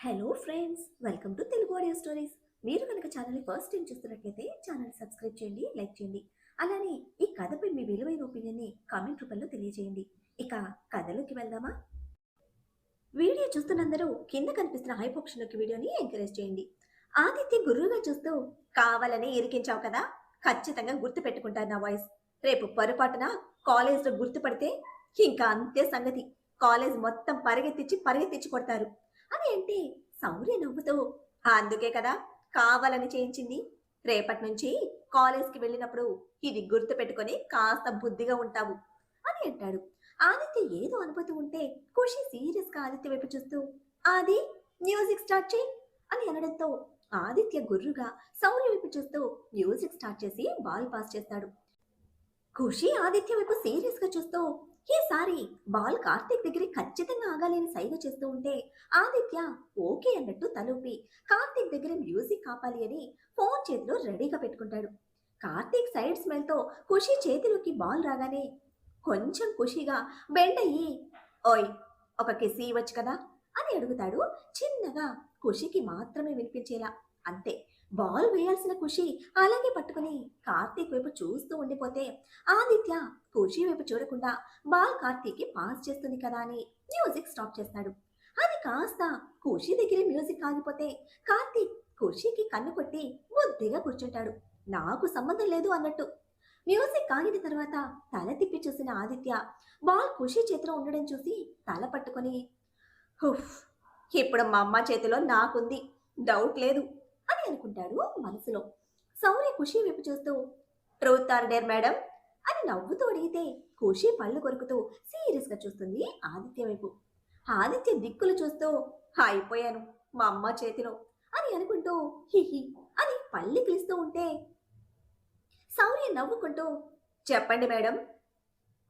Hello friends, welcome to Telugu audio stories. మీరు కనుక ఛానల్ని ఫస్ట్ టైం చూస్తున్నట్లయితే ఛానల్ సబ్స్క్రైబ్ చేయండి, లైక్ చేయండి. అలానే ఈ కథపై మీ విలువైన ఒపీనియన్ని కామెంట్ రూపంలో తెలియజేయండి. ఇక కథలోకి వెళ్దామా? వీడియో చూస్తున్నందరూ కింద కనిపిస్తున్న హైప్ ఆప్షన్లోకి వీడియోని ఎంకరేజ్ చేయండి. ఆదిత్య గుర్రుగా చూస్తూ, కావాలని ఇరికించావు కదా, ఖచ్చితంగా గుర్తు పెట్టుకుంటారు నా వాయిస్. రేపు పొరపాటున కాలేజ్లో గుర్తుపడితే ఇంకా అంతే సంగతి. కాలేజ్ మొత్తం పరిగెత్తించి కొడతారు అని అంటే సౌర్య నవ్వుతూ, అందుకే కదా కావాలని చేయించింది. రేపటి నుంచి కాలేజ్కి వెళ్ళినప్పుడు ఇది గుర్తు పెట్టుకొని కాస్త బుద్ధిగా ఉంటావు అని అంటాడు. ఆదిత్య ఏదో అనుభూతి ఉంటే ఖుషి సీరియస్ గా ఆదిత్య వైపు చూస్తూ, ఆది మ్యూజిక్ స్టార్ట్ చేయి అని అనడంతో ఆదిత్య గుర్రుగా సౌర్య వైపు చూస్తూ మ్యూజిక్ స్టార్ట్ చేసి బాల్ పాస్ చేస్తాడు. ఖుషి ఆదిత్య వైపు సీరియస్ గా చూస్తూ, ఈసారి బాల్ కార్తీక్ దగ్గర ఖచ్చితంగా ఆగాలని సైగ చేస్తూ ఉంటే ఆదిత్య ఓకే అన్నట్టు తలూపి కార్తీక్ దగ్గర మ్యూజిక్ ఆపాలి అని ఫోన్ చేతిలో రెడీగా పెట్టుకుంటాడు. కార్తీక్ సైడ్ స్మెల్ తో ఖుషి చేతిలోకి బాల్ రాగానే కొంచెం ఖుషిగా బెండ్ అయ్యి, ఓయ్ ఒక కిస్ ఇవ్వచ్చు కదా అని అడుగుతాడు, చిన్నగా ఖుషికి మాత్రమే వినిపించేలా. అంతే. బాల్ వేయాల్సిన ఖుషి అలాగే పట్టుకుని కార్తీక్ వైపు చూస్తూ ఉండిపోతే ఆదిత్య ఖుషి వైపు చూడకుండా బాల్ కార్తీక్కి పాస్ చేస్తుంది కదా అని మ్యూజిక్ స్టాప్ చేస్తాడు. అది కాస్త ఖుషి దగ్గర మ్యూజిక్ ఆగిపోతే కార్తీక్ ఖుషికి కన్ను కొట్టి బుద్ధిగా కూర్చుంటాడు, నాకు సంబంధం లేదు అన్నట్టు. మ్యూజిక్ ఆగిన తర్వాత తల తిప్పి చూసిన ఆదిత్య బాల్ ఖుషి చేతిలో ఉండడం చూసి తల పట్టుకొని, హుఫ్, ఇప్పుడు మా అమ్మ చేతిలో నాకుంది, డౌట్ లేదు అని అనుకుంటాడు మనసులో. సౌర్య ఖుషి వైపు చూస్తూ, ట్రూత్ ఆర్ డేర్ మేడం అని నవ్వుతూ అడిగితే ఖుషి పళ్ళు కొరుకుతూ సీరియస్ గా చూస్తుంది ఆదిత్య వైపు. ఆదిత్య దిక్కులు చూస్తూ, అయిపోయాను మా అమ్మ చేతిలో అని అనుకుంటూ హిహి అని పళ్ళు కిలుస్తూ ఉంటే సౌర్య నవ్వుకుంటూ, చెప్పండి madam.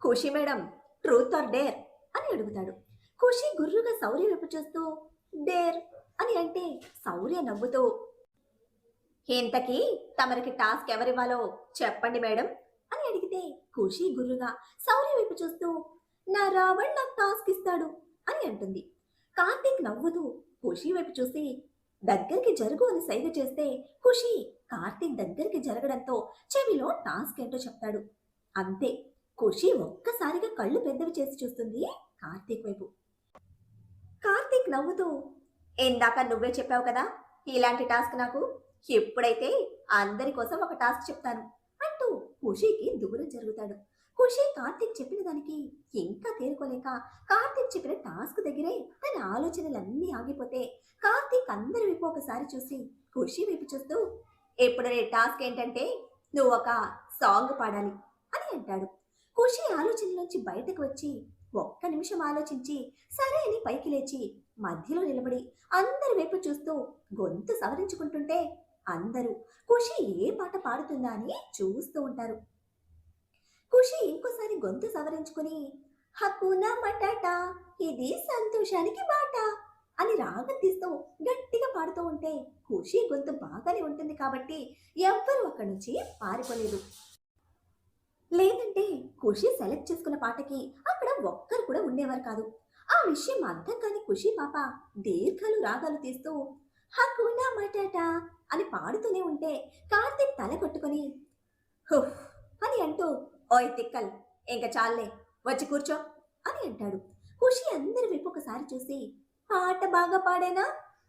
Khushi madam, truth or dare అని అడుగుతాడు. ఖుషి గుర్రుగా సౌర్య వైపు చూస్తూ డేర్ అని అంటే సౌర్య నవ్వుతూ, ఇంతకీ తమరికి టాస్క్ ఎవరివ్వాలో చెప్పండి మేడం అని అడిగితే ఖుషి గుర్రుగా సౌర్య వైపు చూస్తూ, నా రావణ్ నాకు టాస్క్ ఇస్తాడు అని అంటుంది. కార్తీక్ నవ్వుతూ ఖుషి వైపు చూసి దగ్గరికి జరుగు అని సైగ చేస్తే ఖుషి కార్తీక్ దగ్గరికి జరగడంతో చెవిలో టాస్క్ ఏంటో చెప్తాడు. అంతే. ఖుషి ఒక్కసారిగా కళ్ళు పెద్దవి చేసి చూస్తుంది కార్తీక్ వైపు. కార్తీక్ నవ్వుతూ, ఇందాక నువ్వే చెప్పావు కదా ఇలాంటి టాస్క్ నాకు, ఎప్పుడైతే అందరి కోసం ఒక టాస్క్ చెప్తాను అంటూ ఖుషికి దూరం జరుగుతాడు. ఖుషి కార్తీక్ చెప్పిన దానికి ఇంకా తేరుకోలేక కార్తీక్ చెప్పిన టాస్క్ దగ్గరే తన ఆలోచనలన్నీ ఆగిపోతే కార్తీక్ అందరి వైపు ఒకసారి చూసి ఖుషి వైపు చూస్తూ, ఇప్పుడు నీ టాస్క్ ఏంటంటే నువ్వు ఒక సాంగ్ పాడాలి అని అంటాడు. ఖుషి ఆలోచనలోంచి బయటకు వచ్చి ఒక్క నిమిషం ఆలోచించి సరే అని పైకి లేచి మధ్యలో నిలబడి అందరి వైపు చూస్తూ గొంతు సవరించుకుంటుంటే అందరూ ఖుషి ఏ పాట పాడుతుందా అని చూస్తూ ఉంటారు. ఖుషి ఇంకోసారి గొంతు సవరించుకుని, హక్కునా మటాటా ఇది సంతోషానికి బాట అని రాగం తీస్తూ గట్టిగా పాడుతూ ఉంటే ఖుషి గొంతు బాగానే ఉంటుంది కాబట్టి ఎవ్వరూ అక్కడి నుంచి పారిపోలేదు. లేదంటే ఖుషి సెలెక్ట్ చేసుకున్న పాటకి అక్కడ ఒక్కరు కూడా ఉండేవారు కాదు. ఆ విషయం అర్థం కాని ఖుషి పాప దీర్ఘాలు రాగాలు తీస్తూ హక్కునా మటాటా అని పాడుతూనే ఉంటే కార్తీక్ తల కొట్టుకొని, హుఫ్ అని అంటూ, ఓయ్ తిక్కల్, ఇంక చాలే, వచ్చి కూర్చో అని అంటాడు. ఖుషి అందరి వైపు ఒకసారి చూసి పాట బాగా పాడేనా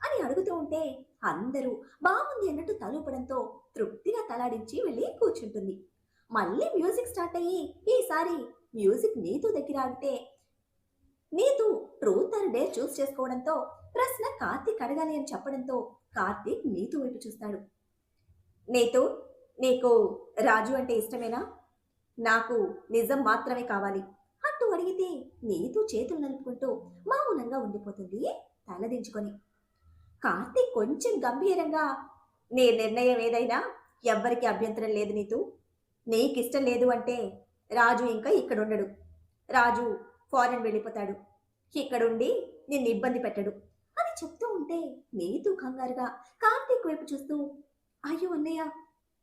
అని అడుగుతూ ఉంటే అందరూ బాగుంది అన్నట్టు తలూపడంతో తృప్తిగా తలాడించి వెళ్ళి కూర్చుంటుంది. మళ్ళీ మ్యూజిక్ స్టార్ట్ అయ్యి ఈసారి మ్యూజిక్ నీతు దగ్గర ఆగితే నీతు ట్రూత్ ఆర్ డేర్ చూస్ చేసుకోవడంతో ప్రశ్న కార్తీక్ అడగాలి అని చెప్పడంతో కార్తీక్ నీతు వైపు చూస్తాడు. నీతు, నీకు రాజు అంటే ఇష్టమేనా? నాకు నిజం మాత్రమే కావాలి అంటూ అడిగితే నీతు చేతులు నలుపుకుంటూ మౌనంగా ఉండిపోతుంది తలదించుకొని. కార్తీక్ కొంచెం గంభీరంగా, నీ నిర్ణయం ఏదైనా ఎవ్వరికి అభ్యంతరం లేదు నీతు. నీకిష్టం లేదు అంటే రాజు ఇంకా ఇక్కడుండడు. రాజు ఫారెన్ వెళ్ళిపోతాడు, ఇక్కడుండి నిన్ను ఇబ్బంది పెట్టడు అని చెప్తూ ఉంటే నీతు కంగారుగా కార్తీక్ వైపు చూస్తూ, అయ్యో అన్నయ్య,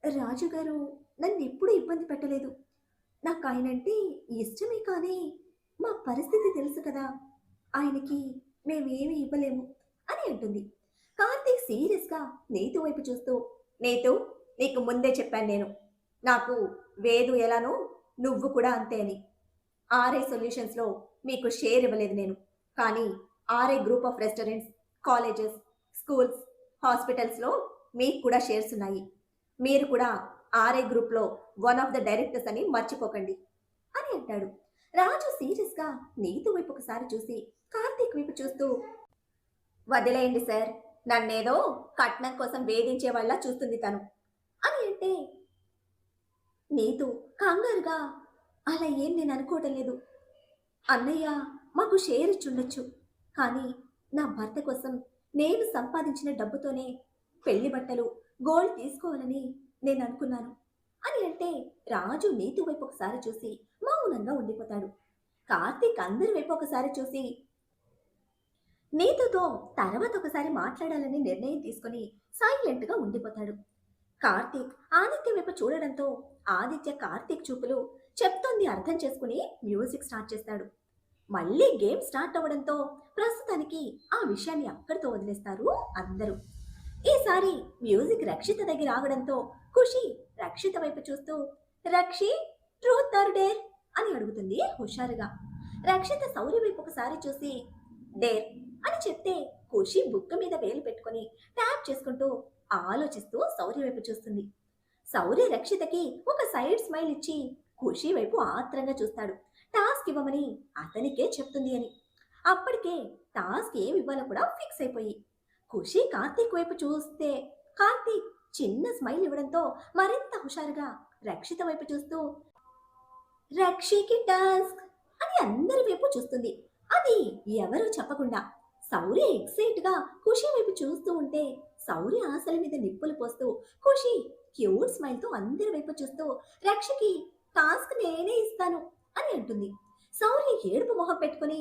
రాజుగారు నన్ను ఎప్పుడూ ఇబ్బంది పెట్టలేదు. నాకు ఆయనంటే ఇష్టమే, కానీ మా పరిస్థితి తెలుసు కదా, ఆయనకి మేమేమి ఇవ్వలేము అని అంటుంది. కార్తీక్ సీరియస్ గా నీతు వైపు చూస్తూ, నీతు, నీకు ముందే చెప్పాను నేను, నాకు వేదు ఎలానో నువ్వు కూడా అంతే అని. ఆర్ఐ సొల్యూషన్స్లో మీకు షేర్ ఇవ్వలేదు నేను, కానీ R I group of restaurants, colleges, schools, హాస్పిటల్స్లో మీకు కూడా షేర్స్ ఉన్నాయి. మీరు కూడా ఆర్ఐ గ్రూప్లో వన్ ఆఫ్ ద డైరెక్టర్స్ అని మర్చిపోకండి అని అంటాడు. రాజు సీరియస్ గా నీతు వైపు ఒకసారి చూసి కార్తీక్ వైపు చూస్తూ, వదిలేయండి సార్, నన్నేదో కట్నం కోసం వేధించే వాళ్ళ చూస్తుంది తను అని అంటే, నీతు కంగారుగా, అలా ఏం నేను అనుకోవటం లేదు అన్నయ్య, మాకు షేర్ ఇచ్చుండొచ్చు, కానీ నా భర్త కోసం నేను సంపాదించిన డబ్బుతోనే పెళ్లి బట్టలు, గోల్డ్ తీసుకోవాలని నేను అనుకున్నాను అని అంటే, రాజు నీతు వైపు ఒకసారి చూసి మౌనంగా ఉండిపోతాడు. కార్తీక్ అందరి వైపు ఒకసారి చూసి నీతుతో తర్వాత ఒకసారి మాట్లాడాలని నిర్ణయం తీసుకుని సైలెంట్ గా ఉండిపోతాడు. కార్తీక్ ఆదిత్య వైపు చూడడంతో ఆదిత్య కార్తీక్ చూపులు చెప్తోంది అర్థం చేసుకుని మ్యూజిక్ స్టార్ట్ చేస్తాడు. మళ్ళీ గేమ్ స్టార్ట్ అవ్వడంతో ప్రస్తుతానికి ఆ విషయాన్ని అక్కడితో వదిలేస్తారు అందరూ. ఈసారి మ్యూజిక్ రక్షిత దగ్గర ఆగడంతో ఖుషి రక్షిత వైపు చూస్తూ, రక్షి, ట్రూత్ ఆర్ డేర్ అని అడుగుతుంది హుషారుగా. రక్షిత శౌర్య వైపు ఒకసారి చూసి డేర్ అని చెప్తే ఖుషి బుక్క మీద వేలు పెట్టుకుని ట్యాప్ చేసుకుంటూ ఆలోచిస్తూ శౌర్య వైపు చూస్తుంది. శౌర్య రక్షితకి ఒక సైడ్ స్మైల్ ఇచ్చి ఖుషి వైపు ఆత్రంగా చూస్తాడు, టాస్క్ ఇవ్వమని అతనికే చెప్తుంది అని. అప్పటికే టాస్క్ ఏమి ఇవ్వాలో కూడా ఫిక్స్ అయిపోయి ఖుషి కార్తీక్ వైపు చూస్తే కార్తీక్ చిన్న స్మైల్ ఇవ్వడంతో మరింత హుషారుగా రక్షిత వైపు చూస్తూ, రక్షికి టాస్క్ అని అందరి వైపు చూస్తుంది. అది ఎవరూ చెప్పకుండా శౌర్య ఎక్సైట్ గా ఖుషి వైపు చూస్తూ ఉంటే శౌర్య ఆశల మీద నిప్పులు పోస్తూ ఖుషి క్యూట్ స్మైల్ తో అందరి వైపు చూస్తూ, రక్షకి టాస్క్ నేనే ఇస్తాను అని అంటుంది. శౌర్య ఏడుపు మొహం పెట్టుకుని,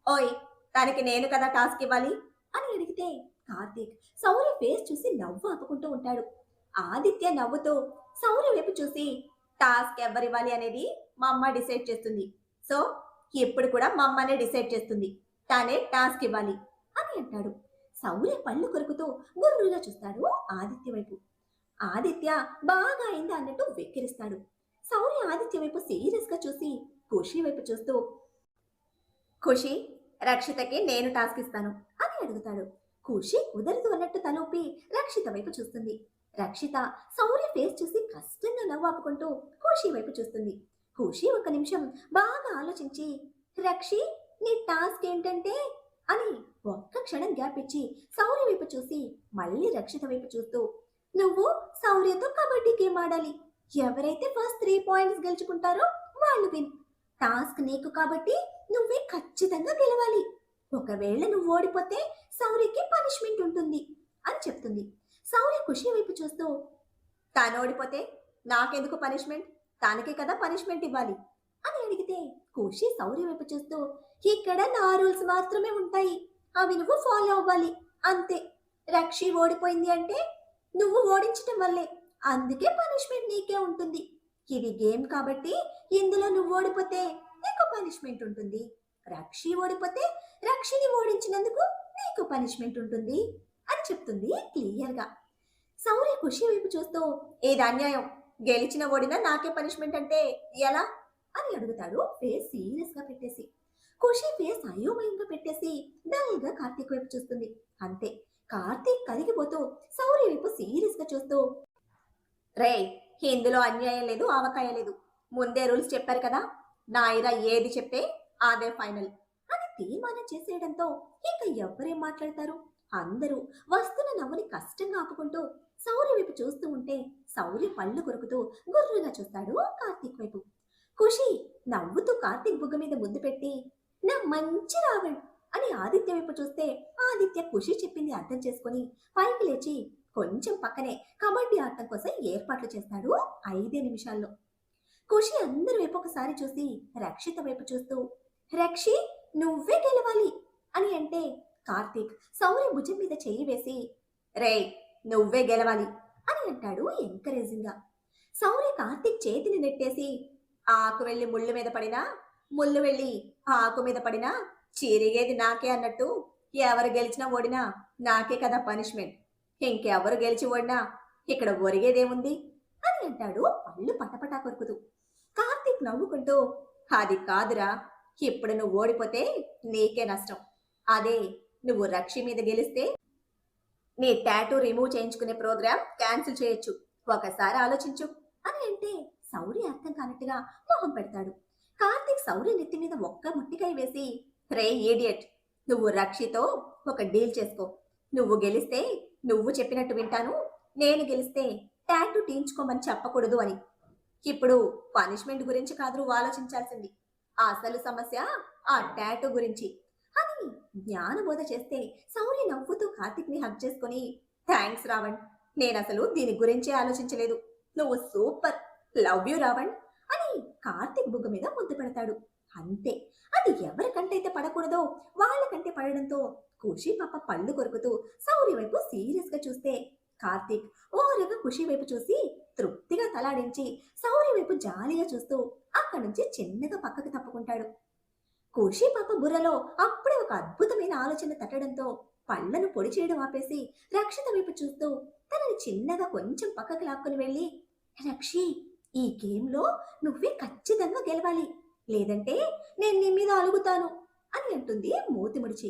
ఓయ్, తనకి నేను కదా టాస్క్ ఇవ్వాలి అని అడిగితే కార్తీక్ శౌర్య ఫేస్ చూసి నవ్వు ఆపుకుంటూ ఉంటాడు. ఆదిత్య నవ్వుతూ శౌర్య వైపు చూసి, టాస్క్ ఎవరివ్వాలి అనేది మా అమ్మ డిసైడ్ చేస్తుంది, సో ఇప్పుడు కూడా మా అమ్మనే డిసైడ్ చేస్తుంది, తానే టాస్క్ ఇవ్వాలి అని అంటాడు. శౌర్య పళ్ళు కొరుకుతూ గుర్రుగా చూస్తాడు ఆదిత్య వైపు. ఆదిత్య బాగా అయిందా అన్నట్టు వెక్కిరిస్తాడు. శౌర్య ఆదిత్య వైపు సీరియస్ గా చూసి ఖుషి వైపు చూస్తూ, ఖుషి, రక్షితకి నేను టాస్క్ ఇస్తాను అని అడుగుతాడు. ఖుషి కుదరదు అన్నట్టు తలూపి రక్షిత వైపు చూస్తుంది. రక్షిత శౌర్య ఫేస్ చూసి కష్టంగా నవ్వు ఆపుకుంటూ ఖుషి వైపు చూస్తుంది. ఖుషి ఒక నిమిషం బాగా ఆలోచించి, రక్షి, నీ టాస్క్ ఏంటంటే అని ఒక్క క్షణం గ్యాప్ ఇచ్చి శౌర్య వైపు చూసి మళ్ళీ రక్షిత వైపు చూస్తూ, నువ్వు శౌర్యతో కబడ్డీ గేమ్ ఆడాలి, ఎవరైతే ఫస్ట్ 3 పాయింట్స్ గెలుచుకుంటారో వాళ్ళు విన్, టాస్క్ నీకు కాబట్టి నువ్వే ఖచ్చితంగా గెలవాలి, ఒకవేళ నువ్వు ఓడిపోతే శౌర్యకి పనిష్మెంట్ ఉంటుంది అని చెప్తుంది. శౌర్య ఖుషి వైపు చూస్తూ, తాను ఓడిపోతే నాకెందుకు పనిష్మెంట్, తానకే కదా పనిష్మెంట్ ఇవ్వాలి అని అడిగితే ఖుషి శౌర్య వైపు చూస్తూ, ఇక్కడ నా రూల్స్ మాత్రమే ఉంటాయి, అవి నువ్వు ఫాలో అవ్వాలి అంతే, రక్షి ఓడిపోయింది అంటే నువ్వు ఓడించటం వల్లే, అందుకే పనిష్మెంట్ నీకే ఉంటుంది, ఇది గేమ్ కాబట్టి ఇందులో నువ్వు ఓడిపోతే నీకు పనిష్మెంట్ ఉంటుంది, రక్షి ఓడిపోతే రక్షిని ఓడించినందుకు నీకు పనిష్మెంట్ ఉంటుంది అని చెప్తుంది క్లియర్గా. శౌర్య ఖుషి వైపు చూస్తూ, ఏది అన్యాయం, గెలిచిన ఓడినా నాకే పనిష్మెంట్ అంటే ఎలా అని అడుగుతాడు ఫేస్ సీరియస్ గా పెట్టేసి. ఖుషి ఫేస్ అయోమయంగా పెట్టేసి డల్ గా కార్తీక్ వైపు చూస్తుంది. అంతే, కార్తీక్ కరిగిపోతూ శౌర్య వైపు సీరియస్ గా చూస్తూ, రే, ఇందులో అన్యాయం లేదు, ఆవకాయ లేదు, ముందే రూల్స్ చెప్పారు కదా, నా ఇరా ఏది చెప్తే అదే ఫైనల్ అని తీర్మానం చేసేయడంతో ఇంకా ఎవరేం మాట్లాడతారు. అందరూ వస్తున్న నవ్వుని కష్టంగా ఆపుకుంటూ శౌర్య వైపు చూస్తూ ఉంటే శౌర్య పళ్ళు కొరుకుతూ గుర్రుగా చూస్తాడు కార్తీక్ వైపు. ఖుషి నవ్వుతూ కార్తీక్ బుగ్గ మీద ముద్దు పెట్టి, నా మంచి రావణ్ అని ఆదిత్య వైపు చూస్తే ఆదిత్య ఖుషి చెప్పింది అర్థం చేసుకుని పైకి లేచి కొంచెం పక్కనే కబడ్డీ ఆడటం కోసం ఏర్పాట్లు చేస్తాడు 5 నిమిషాల్లో. ఖుషి అందరి వైపు ఒకసారి చూసి రక్షిత వైపు చూస్తూ, రక్షి, నువ్వే గెలవాలి అని అంటే కార్తీక్ శౌర్య భుజం మీద చెయ్యి వేసి, రే, నువ్వే గెలవాలి అని అంటాడు ఎంకరేజింగ్ గా. శౌర్య కార్తీక్ చేతిని నెట్టేసి, ఆకు వెళ్ళి ముళ్ళు మీద పడినా, ముళ్ళు వెళ్ళి ఆకు మీద పడినా చిరిగేది నాకే అన్నట్టు ఎవరు గెలిచినా ఓడినా నాకే కదా పనిష్మెంట్. ఇంకెవరు గెలిచి ఓడినా ఇక్కడ ఒరిగేదేముంది అని అంటాడు పళ్ళు పటపటా కొరుకుతూ. కార్తీక్ నవ్వుకుంటూ, అది కాదురా, ఇప్పుడు నువ్వు ఓడిపోతే నీకే నష్టం. అదే నువ్వు రక్షి మీద గెలిస్తే నీ టాటూ రిమూవ్ చేయించుకునే ప్రోగ్రాం క్యాన్సిల్ చేయొచ్చు. ఒకసారి ఆలోచించు అని అంటే సౌరి అర్థం కానట్టుగా మొహం పెడతాడు. కార్తీక్ సౌరి నెత్తి మీద ఒక్క ముట్టికాయ వేసి, రే ఈడియట్, నువ్వు రక్షితో ఒక డీల్ చేసుకో. నువ్వు గెలిస్తే నువ్వు చెప్పినట్టు వింటాను, నేను గెలిస్తే టాటూ తీయించుకోమని చెప్పకూడదు అని. ఇప్పుడు పనిష్మెంట్ గురించి కాదు నువ్వు ఆలోచించాల్సింది, అసలు సమస్య ఆ టాటూ గురించి అని జ్ఞానబోధ చేస్తే సౌరి నవ్వుతూ కార్తీక్ ని హగ్ చేసుకుని, థ్యాంక్స్ రావణ్, నేనసలు దీని గురించే ఆలోచించలేదు, నువ్వు సూపర్, లవ్ యూ రావణ్ అని కార్తీక్ బుగ్గ మీద ముద్దు పెడతాడు. అంతే, అది ఎవరికంటైతే పడకూడదో వాళ్ళకంటే పడడంతో ఖుషి పాప పళ్ళు కొరుకుతూ సౌరి వైపు సీరియస్ గా చూస్తే కార్తీక్ ఓరగా ఖుషి వైపు చూసి తృప్తిగా తలాడించి సౌరి వైపు జాలిగా చూస్తూ అక్కడి నుంచి చిన్నగా పక్కకు తప్పుకుంటాడు. ఖుషి పాప బుర్రలో అప్పుడే ఒక అద్భుతమైన ఆలోచన తట్టడంతో పళ్ళను పొడి చేయడం ఆపేసి రక్షిత వైపు చూస్తూ తనని చిన్నగా కొంచెం పక్కకు లాక్కుని వెళ్ళి, రక్షి, ఈ గేమ్లో నువ్వే ఖచ్చితంగా గెలవాలి, లేదంటే నేను నీ మీద అలుగుతాను అని అంటుంది మూతి ముడిచి.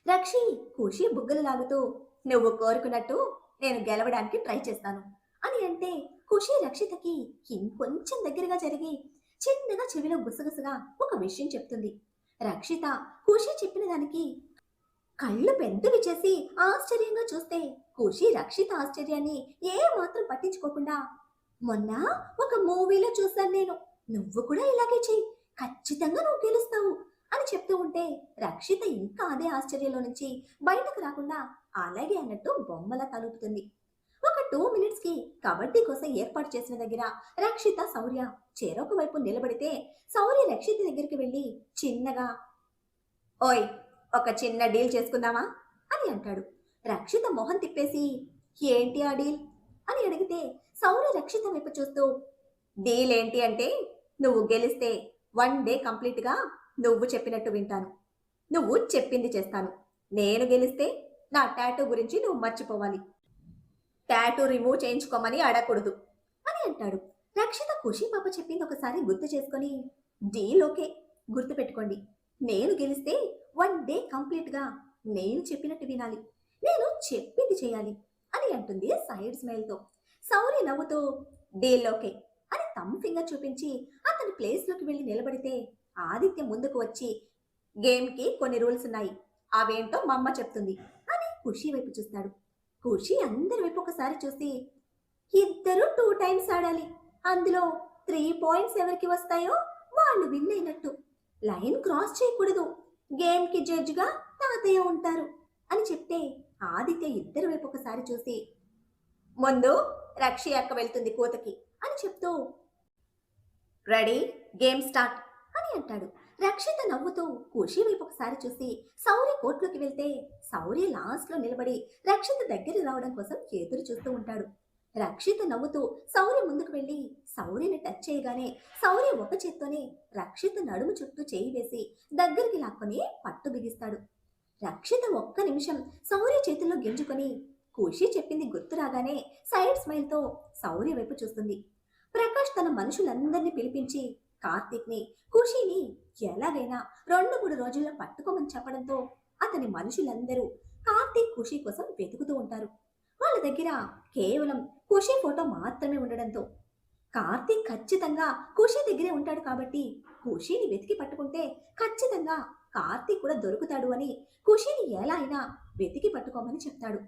రక్షి ఖుషి బుగ్గలు లాగుతూ, నువ్వు కోరుకున్నట్టు నేను గెలవడానికి ట్రై చేస్తాను అని అంటే ఖుషి రక్షితకి ఇంకొంచెం దగ్గరగా జరిగి చిన్నగా చెవిలో గుసగుసగా ఒక విషయం చెప్తుంది. రక్షిత ఖుషి చెప్పిన దానికి కళ్ళు పెద్దవి చేసి ఆశ్చర్యంగా చూస్తే ఖుషి రక్షిత ఆశ్చర్యాన్ని ఏ మాత్రం పట్టించుకోకుండా, మొన్న ఒక మూవీలో చూశాను నేను, నువ్వు కూడా ఇలాగే చెయ్యి, ఖచ్చితంగా నువ్వు గెలుస్తావు అని చెప్తూ ఉంటే రక్షిత ఇంకా అదే ఆశ్చర్యంలో నుంచి బయటకు రాకుండా అలాగే అన్నట్టు బొమ్మలా తలుపుతుంది. ఒక 2 minutes కి కబడ్డీ కోసం ఏర్పాటు చేసిన దగ్గర రక్షిత శౌర్య చెరొక వైపు నిలబడితే శౌర్య రక్షిత దగ్గరికి వెళ్ళి చిన్నగా, ఓయ్, ఒక చిన్న డీల్ చేసుకుందామా అని అంటాడు. రక్షిత మొహం తిప్పేసి, ఏంటి ఆ డీల్ అని అడిగితే శౌర్య రక్షిత వైపు చూస్తూ, డీల్ ఏంటి అంటే నువ్వు గెలిస్తే 1 day కంప్లీట్గా నువ్వు చెప్పినట్టు వింటాను, నువ్వు చెప్పింది చేస్తాను. నేను గెలిస్తే నా టాటూ గురించి నువ్వు మర్చిపోవాలి, టాటూ రిమూవ్ చేయించుకోమని అడగకూడదు అని అంటాడు. రక్షిత ఖుషి పాప చెప్పింది ఒకసారి గుర్తు చేసుకొని, డీల్ ఓకే, గుర్తు పెట్టుకోండి, నేను గెలిస్తే 1 day కంప్లీట్గా నేను చెప్పినట్టు వినాలి, నేను చెప్పింది చేయాలి అని అంటుంది సైడ్ స్మైల్తో. సౌరి నవ్వుతూ, డీల్ ఓకే అని థమ్ ఫింగర్ చూపించి అతని ప్లేస్లోకి వెళ్ళి నిలబడితే ఆదిత్య ముందుకు వచ్చి, గేమ్కి కొన్ని రూల్స్ ఉన్నాయి, అవేంటో మా అమ్మ చెప్తుంది అని ఖుషి వైపు చూస్తాడు. ఖుషి అందరి వైపు ఒకసారి చూసి, ఇద్దరు 2 times ఆడాలి, అందులో 3 points ఎవరికి వస్తాయో వాళ్ళు విన్ అయినట్టు, లైన్ క్రాస్ చేయకూడదు, గేమ్కి జడ్జిగా తాతయ్య ఉంటారు అని చెప్తే ఆదిత్య ఇద్దరి వైపు ఒకసారి చూసి, ముందు రక్షి అక్క వెళ్తుంది కూతకి అని చెప్తూ, రెడీ, గేమ్ స్టార్ట్ అని అంటాడు. రక్షిత నవ్వుతూ ఖుషి వైపు ఒకసారి చూసి సౌర్య కోర్టులోకి వెళ్తే సౌర్య లాస్ట్ లో నిలబడి రక్షిత దగ్గర రావడం కోసం ఎదురు చూస్తూ ఉంటాడు. రక్షిత నవ్వుతూ శౌర్య ముందుకు వెళ్ళి శౌర్యని టచ్ చేయగానే శౌర్య ఒక చేత్తోనే రక్షిత నడుము చుట్టూ చేయి వేసి దగ్గరికి లాక్కొని పట్టు బిగిస్తాడు. రక్షిత ఒక్క నిమిషం శౌర్య చేతుల్లో గింజుకొని ఖుషి చెప్పింది గుర్తు రాగానే సైడ్ స్మైల్తో శౌర్య వైపు చూస్తుంది. ప్రకాష్ తన మనుషులందరినీ పిలిపించి కార్తీక్ని ఖుషిని ఎలాగైనా 2-3 రోజుల్లో పట్టుకోమని చెప్పడంతో అతని మనుషులందరూ కార్తీక్ ఖుషి కోసం వెతుకుతూ ఉంటారు. వాళ్ళ దగ్గర కేవలం ఖుషి ఫోటో మాత్రమే ఉండడంతో కార్తీక్ ఖచ్చితంగా ఖుషి దగ్గరే ఉంటాడు కాబట్టి ఖుషిని వెతికి పట్టుకుంటే ఖచ్చితంగా కార్తీక్ కూడా దొరుకుతాడు అని ఖుషిని ఎలా అయినా వెతికి పట్టుకోమని చెప్తాడు.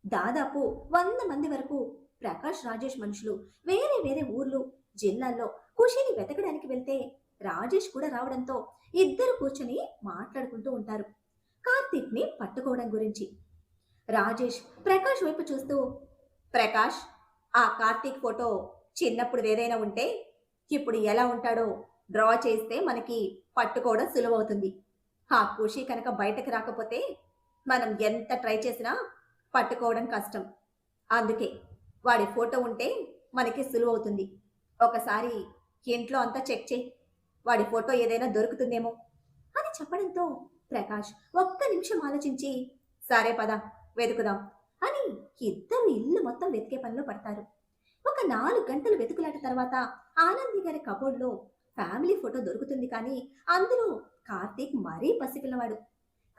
దాదాపు 100 మంది వరకు ప్రకాష్ రాజేష్ మనుషులు వేరే వేరే ఊర్లు జిల్లాల్లో ఖుషిని వెతకడానికి వెళ్తే రాజేష్ కూడా రావడంతో ఇద్దరు కూర్చొని మాట్లాడుకుంటూ ఉంటారు కార్తీక్ ని పట్టుకోవడం గురించి. రాజేష్ ప్రకాష్ వైపు చూస్తూ, ప్రకాష్, ఆ కార్తీక్ ఫోటో చిన్నప్పుడు ఏదైనా ఉంటే ఇప్పుడు ఎలా ఉంటాడో డ్రా చేస్తే మనకి పట్టుకోవడం సులువవుతుంది. ఆ ఖుషి కనుక బయటకు రాకపోతే మనం ఎంత ట్రై చేసినా పట్టుకోవడం కష్టం. అందుకే వాడి ఫోటో ఉంటే మనకి సులువవుతుంది. ఒకసారి ఇంట్లో అంతా చెక్ చేయి, వాడి ఫోటో ఏదైనా దొరుకుతుందేమో అని చెప్పడంతో ప్రకాష్ ఒక్క నిమిషం ఆలోచించి సరే పద వెతుకుదాం అని ఇద్దరు ఇల్లు మొత్తం వెతికే పనిలో పడతారు. ఒక 4 గంటలు వెతుకులాట తర్వాత ఆనంది గారి కబోర్డ్లో ఫ్యామిలీ ఫోటో దొరుకుతుంది. కానీ అందులో కార్తీక్ మరీ పసిపిల్లవాడు.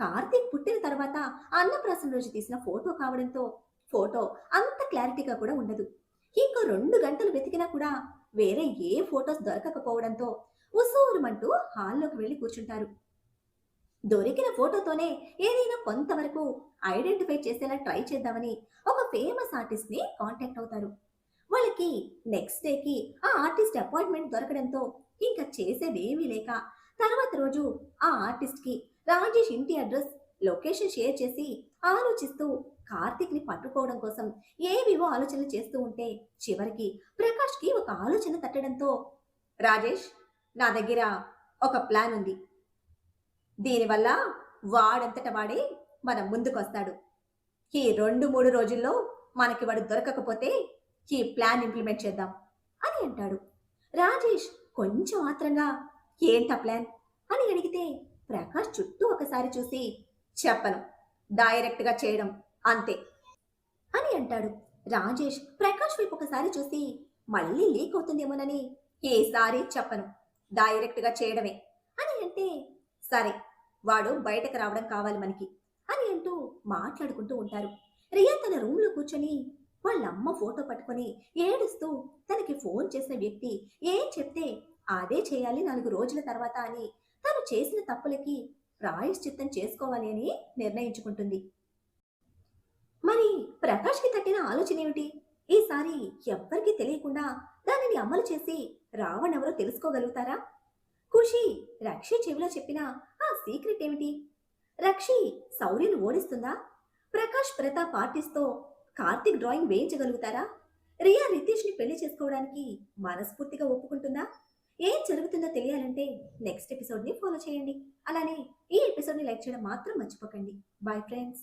కార్తీక్ పుట్టిన తర్వాత అన్నప్రాసన రోజు తీసిన ఫోటో కావడంతో ఫోటో అంత క్లారిటీగా కూడా ఉండదు. ఇంకో 2 గంటలు వెతికినా కూడా వేరే ఏ ఫోటోస్ దొరకకపోవడంతో ఉసూరుమంటూ హాల్లోకి వెళ్లి కూర్చుంటారు. దొరికిన ఫోటోతోనే ఏదైనా కొంతవరకు ఐడెంటిఫై చేసేలా ట్రై చేద్దామని ఒక ఫేమస్ ఆర్టిస్ట్ ని కాంటాక్ట్ అవుతారు. వాళ్ళకి నెక్స్ట్ డేకి ఆ ఆర్టిస్ట్ అపాయింట్మెంట్ దొరకడంతో ఇంకా చేసేదేమీ లేక తర్వాత రోజు ఆ ఆర్టిస్ట్ కి రాజేష్ ఇంటి అడ్రస్, లొకేషన్ షేర్ చేసి ఆలోచిస్తూ కార్తీక్ ని పట్టుకోవడం కోసం ఏవేవో ఆలోచనలు చేస్తూ ఉంటే చివరికి ప్రకాష్ కి ఒక ఆలోచన తట్టడంతో, రాజేష్, నా దగ్గర ఒక ప్లాన్ ఉంది. దీనివల్ల వాడంతట వాడే మన ముందుకొస్తాడు. ఈ 2-3 రోజుల్లో మనకి వాడు దొరకకపోతే ఈ ప్లాన్ ఇంప్లిమెంట్ చేద్దాం అని అంటాడు. రాజేష్ కొంచెం ఆత్రంగా ఏంటా ప్లాన్ అని అడిగితే ప్రకాష్ చుట్టూ ఒకసారి చూసి చెప్పను, డైరెక్ట్గా చేయడం అంతే అని అంటాడు. రాజేష్ ప్రకాష్ వైపు ఒకసారి చూసి మళ్ళీ లీక్ అవుతుందేమోనని ఈసారి చెప్పను, డైరెక్ట్గా చేయడమే అని అంటే, సరే వాడు బయటకు రావడం కావాలి మనకి అని అంటూ మాట్లాడుకుంటూ ఉంటారు. రియా తన రూమ్లో కూర్చొని వాళ్ళమ్మ ఫోటో పట్టుకొని ఏడుస్తూ తనకి ఫోన్ చేసిన వ్యక్తి ఏం చెప్తే అదే చేయాలి 4 రోజుల తర్వాత అని తను చేసిన తప్పులకి ప్రాయశ్చిత్తం చేసుకోవాలి అని నిర్ణయించుకుంటుంది. మరి ప్రకాష్కి తట్టిన ఆలోచన ఏమిటి? ఈసారి ఎవ్వరికీ తెలియకుండా దానిని అమలు చేసి రావణ్ ఎవరో తెలుసుకోగలుగుతారా? ఖుషి రక్షి చెవిలో చెప్పిన ఆ సీక్రెట్ ఏమిటి? రక్షి శౌర్యను ఓడిస్తుందా? ప్రకాష్ ప్రతాప్ ఆర్టిస్ట్తో కార్తిక్ డ్రాయింగ్ వేయించగలుగుతారా? రియా రితీష్ ని పెళ్లి చేసుకోవడానికి మనస్ఫూర్తిగా ఒప్పుకుంటుందా? ఏం జరుగుతుందో తెలియాలంటే నెక్స్ట్ ఎపిసోడ్ ని ఫాలో చేయండి. అలానే ఈ ఎపిసోడ్ ని లైక్ చేయడం మాత్రం మర్చిపోకండి. Bye friends.